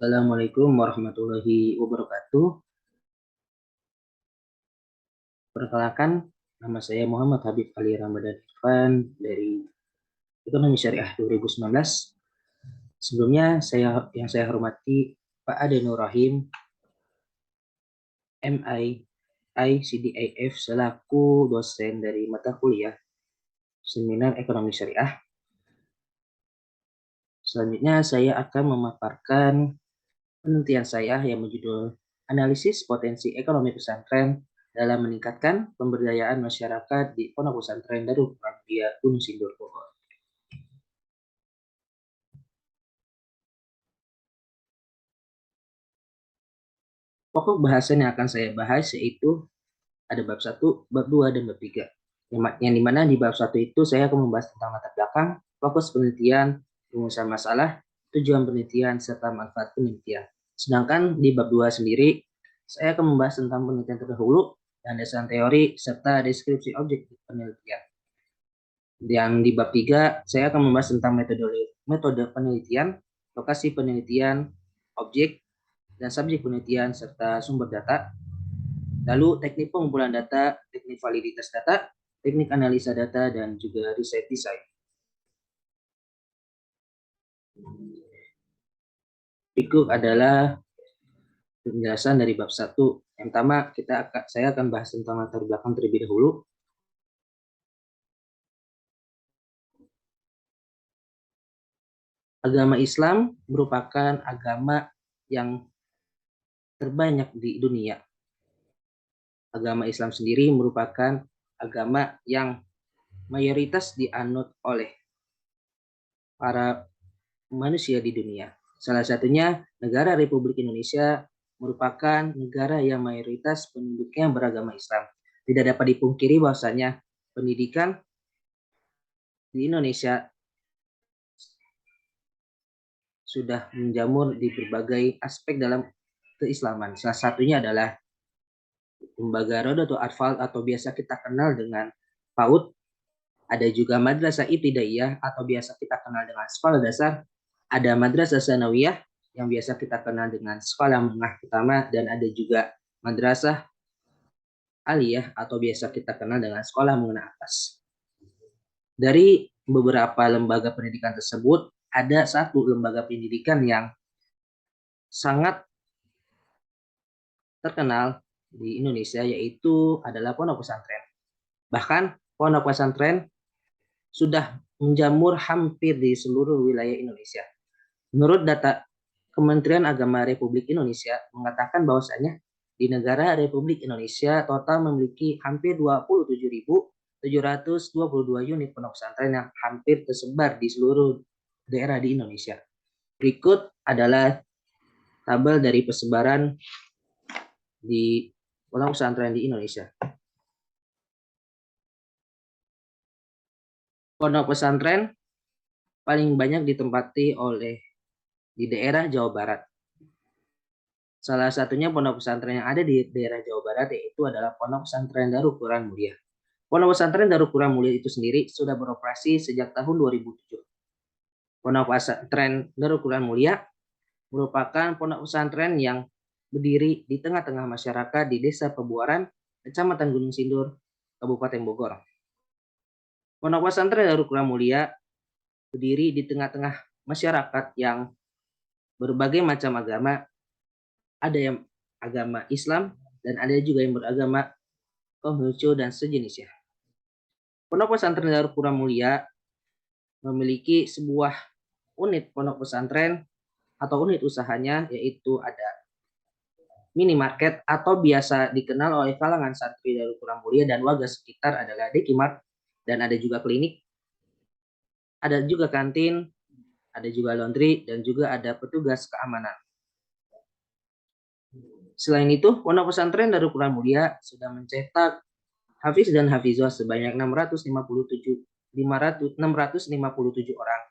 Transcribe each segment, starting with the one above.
Assalamualaikum warahmatullahi wabarakatuh. Perkenalkan, nama saya Muhammad Habib Ali Ramadan Irfan dari Ekonomi Syariah 2019. Sebelumnya saya hormati Pak Ade Nur Rahim, MI, ICDIF selaku dosen dari mata kuliah Seminar Ekonomi Syariah. Selanjutnya saya akan memaparkan penelitian saya yang berjudul Analisis Potensi Ekonomi Pesantren dalam meningkatkan pemberdayaan masyarakat di Pondok Pesantren Darul Quran Mulia Gunung Sindur Bogor. Pokok bahasan yang akan saya bahas yaitu ada bab 1, bab 2, dan bab 3. Yang dimana di bab 1 itu saya akan membahas tentang latar belakang, fokus penelitian, rumusan masalah, tujuan penelitian, serta manfaat penelitian. Sedangkan di bab 2 sendiri, saya akan membahas tentang penelitian terdahulu, landasan teori, serta deskripsi objektif penelitian. Yang di bab 3, saya akan membahas tentang metode penelitian, lokasi penelitian, objek, dan subjek penelitian, serta sumber data. Lalu teknik pengumpulan data, teknik validitas data, teknik analisa data, dan juga riset design. Berikut adalah penjelasan dari bab 1. Yang pertama, saya akan bahas tentang latar belakang terlebih dahulu. Agama Islam merupakan agama yang terbanyak di dunia. Agama Islam sendiri merupakan agama yang mayoritas dianut oleh para manusia di dunia. Salah satunya negara Republik Indonesia merupakan negara yang mayoritas penduduknya beragama Islam. Tidak dapat dipungkiri bahwasanya pendidikan di Indonesia sudah menjamur di berbagai aspek dalam keislaman. Salah satunya adalah lembaga Rodatul Atfal atau biasa kita kenal dengan PAUD. Ada juga Madrasah Ibtidaiyah atau biasa kita kenal dengan sekolah dasar. Ada Madrasah Sanawiyah yang biasa kita kenal dengan sekolah menengah pertama, dan ada juga Madrasah Aliyah atau biasa kita kenal dengan sekolah menengah atas. Dari beberapa lembaga pendidikan tersebut, ada satu lembaga pendidikan yang sangat terkenal di Indonesia, yaitu adalah pondok pesantren. Bahkan pondok pesantren sudah menjamur hampir di seluruh wilayah Indonesia. Menurut data Kementerian Agama Republik Indonesia mengatakan bahwasanya di negara Republik Indonesia total memiliki hampir 27.722 unit pondok pesantren yang hampir tersebar di seluruh daerah di Indonesia. Berikut adalah tabel dari persebaran di pondok pesantren di Indonesia. Pondok pesantren paling banyak ditempati oleh di daerah Jawa Barat. Salah satunya pondok pesantren yang ada di daerah Jawa Barat yaitu adalah Pondok Pesantren Darul Quran Mulia. Pondok Pesantren Darul Quran Mulia itu sendiri sudah beroperasi sejak tahun 2007. Pondok Pesantren Darul Quran Mulia merupakan pondok pesantren yang berdiri di tengah-tengah masyarakat di Desa Pebuaran, Kecamatan Gunung Sindur, Kabupaten Bogor. Pondok Pesantren Darul Quran Mulia berdiri di tengah-tengah masyarakat yang berbagai macam agama. Ada yang agama Islam dan ada juga yang beragama Konghucu dan sejenisnya. Pondok pesantren Darul Quran Mulia memiliki sebuah unit pondok pesantren atau unit usahanya, yaitu ada minimarket atau biasa dikenal oleh kalangan santri Darul Quran Mulia dan warga sekitar adalah Dekimart, dan ada juga klinik, ada juga kantin, ada juga laundry, dan juga ada petugas keamanan. Selain itu, pondok pesantren Darul Quran Mulia sudah mencetak hafiz dan hafizah sebanyak 657 orang.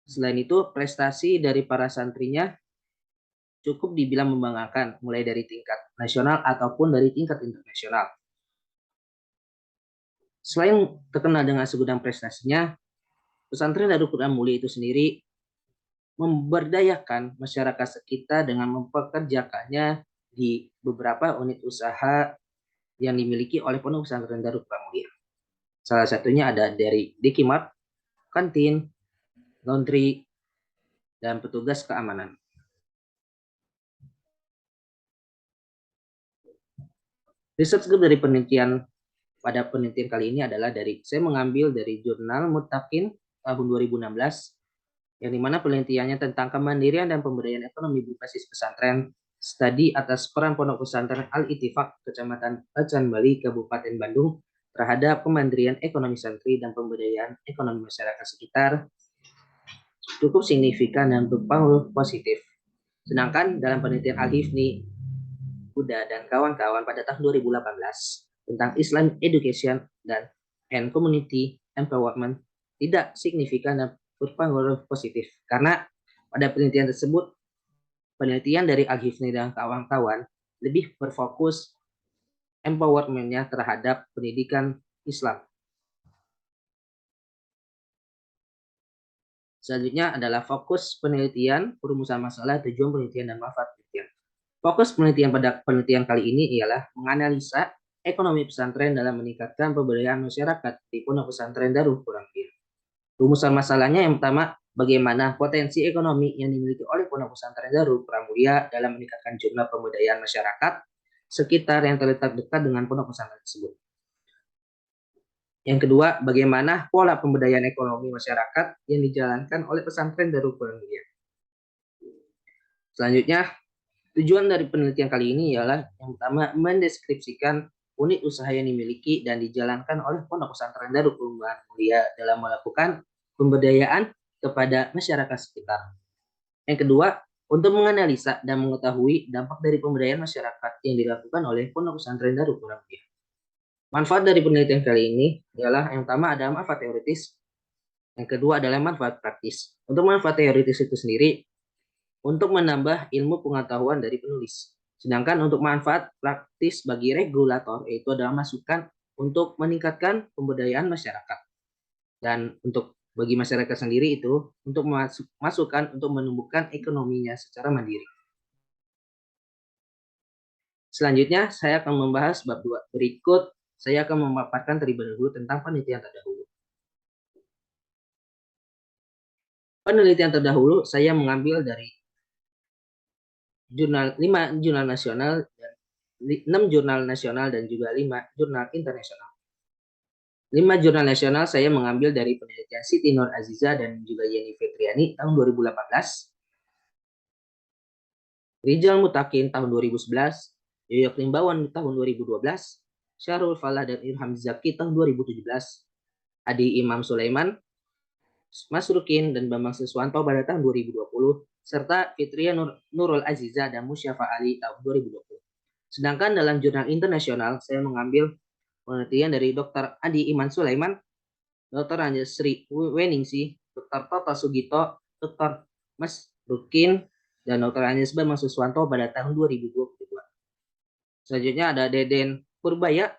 Selain itu, prestasi dari para santrinya cukup dibilang membanggakan, mulai dari tingkat nasional ataupun dari tingkat internasional. Selain terkenal dengan segudang prestasinya, pesantren Darul Quran Mulia itu sendiri memberdayakan masyarakat sekitar dengan mempekerjakannya di beberapa unit usaha yang dimiliki oleh Pondok Pesantren Darul Pramudia. Salah satunya ada dari Dikimart, kantin, laundry, dan petugas keamanan. Riset dari penelitian pada penelitian kali ini adalah saya mengambil dari jurnal Mutakin tahun 2016, yang dimana penelitiannya tentang kemandirian dan pemberdayaan ekonomi berbasis pesantren, studi atas peran Pondok Pesantren Al-Ittifaq, Kecamatan Acan Bali, Kabupaten Bandung, terhadap kemandirian ekonomi santri dan pemberdayaan ekonomi masyarakat sekitar cukup signifikan dan berpengaruh positif. Sedangkan dalam penelitian Al-Hifni, Huda, dan kawan-kawan pada tahun 2018 tentang Islam Education and Community Empowerment tidak signifikan dan berpengaruh positif, karena pada penelitian tersebut, penelitian dari Al-Hifni dan kawan-kawan lebih berfokus empowerment-nya terhadap pendidikan Islam. Selanjutnya adalah fokus penelitian, perumusan masalah, tujuan penelitian, dan manfaat penelitian. Fokus penelitian pada penelitian kali ini ialah menganalisa ekonomi pesantren dalam meningkatkan pemberdayaan masyarakat di Pondok Pesantren Darul Pramudia. Rumusan masalahnya yang pertama, bagaimana potensi ekonomi yang dimiliki oleh Pondok Pesantren Darul Pramudia dalam meningkatkan jumlah pemberdayaan masyarakat sekitar yang terletak dekat dengan pondok pesantren tersebut. Yang kedua, bagaimana pola pemberdayaan ekonomi masyarakat yang dijalankan oleh pesantren Darul Pramudia. Selanjutnya, tujuan dari penelitian kali ini ialah yang pertama, mendeskripsikan unit usaha yang dimiliki dan dijalankan oleh Pondok Pesantren Darul Pramudia dalam melakukan pemberdayaan kepada masyarakat sekitar. Yang kedua, untuk menganalisa dan mengetahui dampak dari pemberdayaan masyarakat yang dilakukan oleh Pondok Pesantren Darul Pramudia. Manfaat dari penelitian kali ini ialah yang pertama ada manfaat teoritis, yang kedua adalah manfaat praktis. Untuk manfaat teoritis itu sendiri, untuk menambah ilmu pengetahuan dari penulis. Sedangkan untuk manfaat praktis bagi regulator, yaitu adalah masukan untuk meningkatkan pemberdayaan masyarakat. Dan untuk bagi masyarakat sendiri itu, untuk masukan untuk menumbuhkan ekonominya secara mandiri. Selanjutnya, saya akan membahas bab 2. Berikut, saya akan memaparkan terlebih dahulu tentang penelitian terdahulu. Penelitian terdahulu saya mengambil dari 5 jurnal nasional, 6 jurnal nasional, dan juga 5 jurnal internasional. 5 jurnal nasional saya mengambil dari penelitian Siti Nur Aziza dan juga Yeni Fitriani tahun 2018, Rijal Mutakin tahun 2011, Yoyok Limbawan tahun 2012, Syarul Falah dan Irham Zaki tahun 2017, Adi Imam Sulaiman, Mas Rukin, dan Bambang Siswanto pada tahun 2020, serta Fitria Nurul Aziza dan Musyafa Ali tahun 2020. Sedangkan dalam jurnal internasional, saya mengambil penelitian dari Dr. Adi Iman Sulaiman, Dr. Anjasri Weningsi, Dr. Toto Sugito, Dr. Mas Rukin, dan Dr. Anies Bambang Suswanto pada tahun 2022. Selanjutnya ada Deden Purbaya,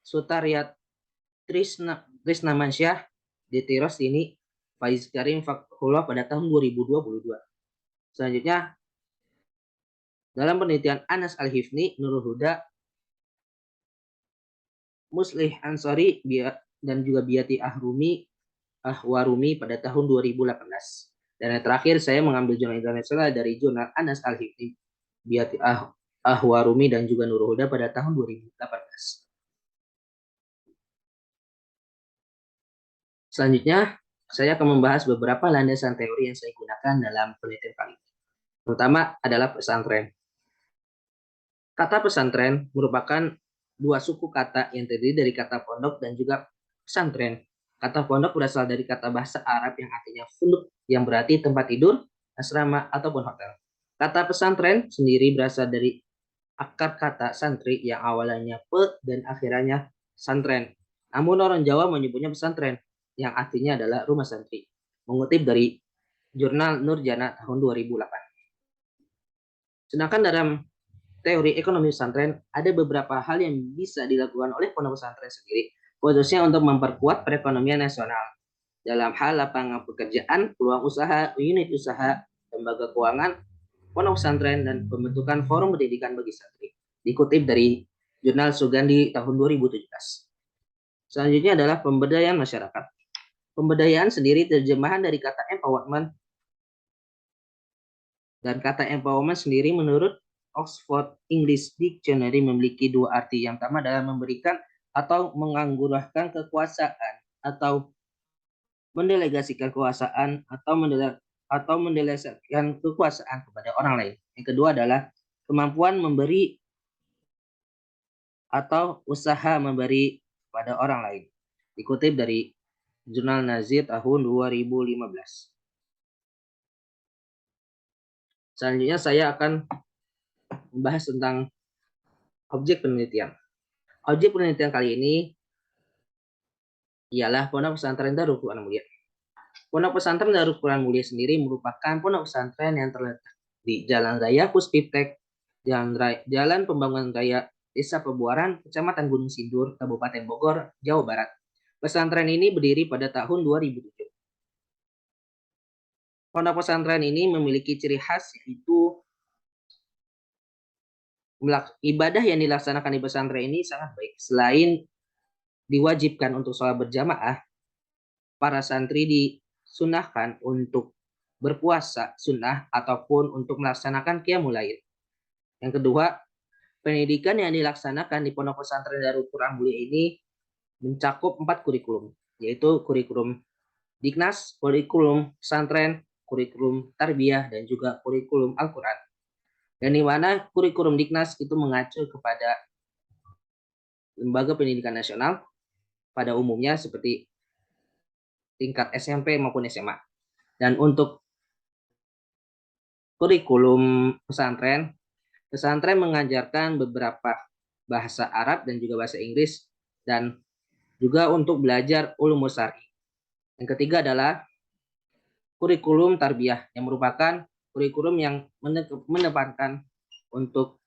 Sutariat Trisna Mansyah, DT Rostini, Faiz Karim Fakhullah pada tahun 2022. Selanjutnya, dalam penelitian Anas Al-Hifni, Nurul Huda, Muslih Ansori, dan juga Biati Ahwarumi pada tahun 2018. Dan yang terakhir, saya mengambil jurnal internasional dari jurnal Anas Al-Hifni, Biati Ahwarumi, dan juga Nurul Huda pada tahun 2018. Selanjutnya, saya akan membahas beberapa landasan teori yang saya gunakan dalam penelitian kali ini. Pertama adalah pesantren. Kata pesantren merupakan dua suku kata yang terdiri dari kata pondok dan juga pesantren. Kata pondok berasal dari kata bahasa Arab yang artinya funduk, yang berarti tempat tidur, asrama, ataupun hotel. Kata pesantren sendiri berasal dari akar kata santri yang awalnya pe dan akhirannya santren. Namun orang Jawa menyebutnya pesantren, yang artinya adalah rumah santri. Mengutip dari jurnal Nurjana tahun 2008. Sedangkan dalam teori ekonomi pesantren, ada beberapa hal yang bisa dilakukan oleh pondok pesantren sendiri, khususnya untuk memperkuat perekonomian nasional. dalam hal lapangan pekerjaan, peluang usaha, unit usaha, lembaga keuangan, pondok pesantren, dan pembentukan forum pendidikan bagi santri. Dikutip dari Jurnal Sugandi tahun 2017. Selanjutnya adalah pemberdayaan masyarakat. Pemberdayaan sendiri terjemahan dari kata empowerment, dan kata empowerment sendiri menurut Oxford English Dictionary memiliki dua arti. Yang pertama adalah memberikan atau menganugerahkan kekuasaan atau mendelegasikan kekuasaan atau mendelegasikan kekuasaan kepada orang lain. Yang kedua adalah kemampuan memberi atau usaha memberi pada orang lain. Dikutip dari Jurnal Nazir tahun 2015. Selanjutnya saya akan membahas tentang objek penelitian. Objek penelitian kali ini ialah Pondok Pesantren Darul Quran Mulia. Pondok Pesantren Darul Quran Mulia sendiri merupakan pondok pesantren yang terletak di Jalan Raya Puspiptek, Jalan Pembangunan Raya, Desa Pebuaran, Kecamatan Gunung Sindur, Kabupaten Bogor, Jawa Barat. Pesantren ini berdiri pada tahun 2007. Pondok pesantren ini memiliki ciri khas yaitu ibadah yang dilaksanakan di pesantren ini sangat baik. Selain diwajibkan untuk sholat berjamaah, para santri disunahkan untuk berpuasa sunnah ataupun untuk melaksanakan qiyamul lail. Yang kedua, pendidikan yang dilaksanakan di Pondok Pesantren Darul Quran Mulia ini mencakup 4 kurikulum, yaitu kurikulum Diknas, kurikulum pesantren, kurikulum tarbiyah, dan juga kurikulum Al-Quran. Dan di mana kurikulum Diknas itu mengacu kepada lembaga pendidikan nasional pada umumnya seperti tingkat SMP maupun SMA. Dan untuk kurikulum pesantren, pesantren mengajarkan beberapa bahasa Arab dan juga bahasa Inggris, dan juga untuk belajar ulumul syar'i. Yang ketiga adalah kurikulum tarbiyah, yang merupakan kurikulum yang mendepankan untuk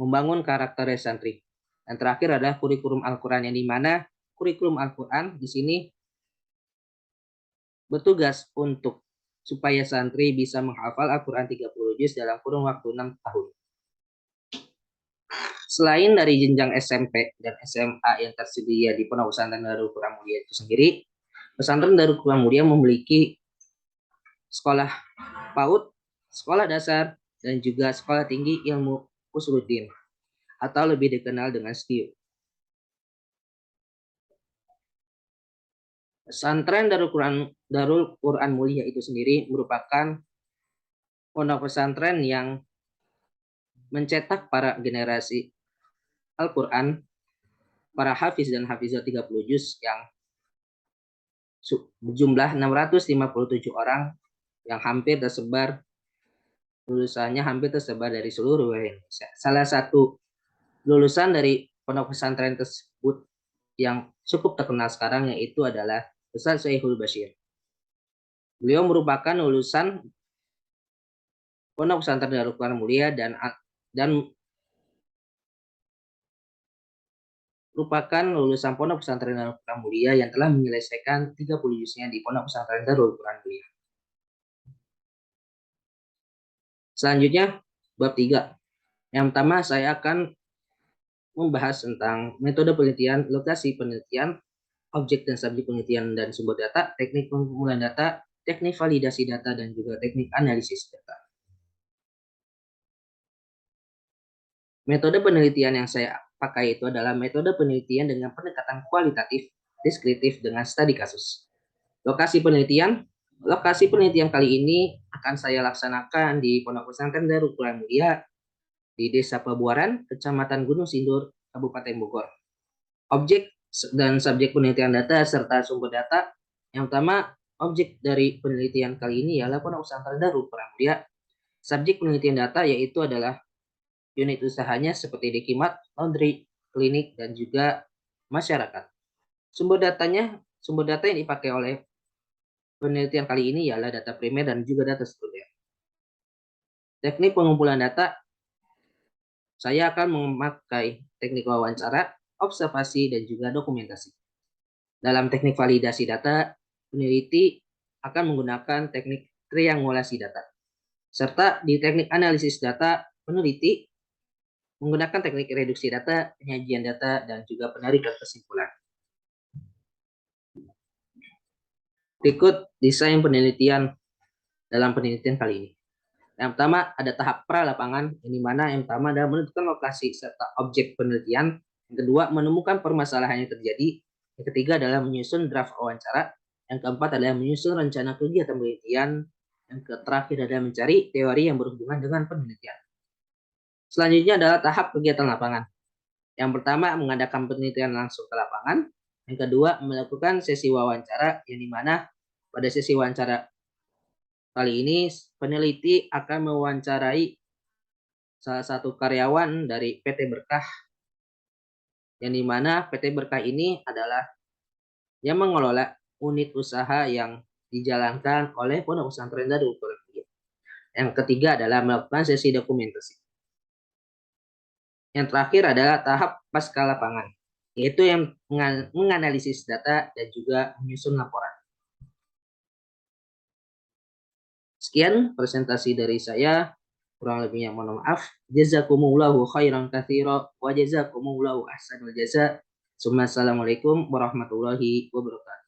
membangun karakter santri. Dan terakhir adalah kurikulum Al-Quran, yang dimana kurikulum Al-Quran di sini bertugas untuk supaya santri bisa menghafal Al-Quran 30 juz dalam kurun waktu 6 tahun. Selain dari jenjang SMP dan SMA yang tersedia di Pondok Pesantren Darul Quran Mulia itu sendiri, Pesantren Darul Quran Mulia memiliki sekolah PAUD, sekolah dasar, dan juga sekolah tinggi ilmu Usuluddin atau lebih dikenal dengan STIU. Pesantren Darul Quran Mulia itu sendiri merupakan pondok pesantren yang mencetak para generasi Al-Quran, para hafiz dan hafizah 30 juz yang berjumlah 657 orang yang hampir tersebar, lulusannya hampir tersebar dari seluruh Indonesia. Salah satu lulusan dari pondok pesantren tersebut yang cukup terkenal sekarang yaitu adalah Ustaz Syaihul Bashir. Beliau merupakan lulusan Pondok Pesantren Darul Quran Mulia dan merupakan lulusan Pondok Pesantren Darul Quran Mulia yang telah menyelesaikan 30 juznya di Pondok Pesantren Darul Quran Mulia. Selanjutnya, bab 3. Yang pertama, saya akan membahas tentang metode penelitian, lokasi penelitian, objek dan subjek penelitian dan sumber data, teknik pengumpulan data, teknik validasi data, dan juga teknik analisis data. Metode penelitian yang saya pakai itu adalah metode penelitian dengan pendekatan kualitatif, deskriptif dengan studi kasus. Lokasi penelitian kali ini akan saya laksanakan di Pondok Pesantren Darul Quran Mulia di Desa Pebuaran, Kecamatan Gunung Sindur, Kabupaten Bogor. Objek dan subjek penelitian data serta sumber data. Yang pertama, objek dari penelitian kali ini ialah Pondok Pesantren Darul Quran Mulia. Subjek penelitian data yaitu adalah unit usahanya seperti Dekimat, laundry, klinik, dan juga masyarakat. Sumber data yang dipakai oleh penelitian kali ini ialah data primer dan juga data sekunder. Teknik pengumpulan data, saya akan memakai teknik wawancara, observasi, dan juga dokumentasi. Dalam teknik validasi data, peneliti akan menggunakan teknik triangulasi data. Serta di teknik analisis data, peneliti menggunakan teknik reduksi data, penyajian data, dan juga penarikan kesimpulan. Berikut desain penelitian dalam penelitian kali ini. Yang pertama ada tahap pra-lapangan, yang dimana yang pertama adalah menentukan lokasi serta objek penelitian. Yang kedua menemukan permasalahan yang terjadi. Yang ketiga adalah menyusun draft wawancara. Yang keempat adalah menyusun rencana kegiatan penelitian. Yang terakhir adalah mencari teori yang berhubungan dengan penelitian. Selanjutnya adalah tahap kegiatan lapangan. Yang pertama mengadakan penelitian langsung ke lapangan. Yang kedua melakukan sesi wawancara, yang dimana pada sesi wawancara kali ini peneliti akan mewawancarai salah satu karyawan dari PT Berkah, yang dimana PT Berkah ini adalah yang mengelola unit usaha yang dijalankan oleh Pondok Pesantren Darul Quran. Yang ketiga adalah melakukan sesi dokumentasi. Yang terakhir adalah tahap pasca lapangan, yaitu yang menganalisis data dan juga menyusun laporan. Sekian presentasi dari saya. Kurang lebihnya mohon maaf. Jazakumullahu khairan katsira wa jazakumullahu ahsanul jaza. Assalamualaikum warahmatullahi wabarakatuh.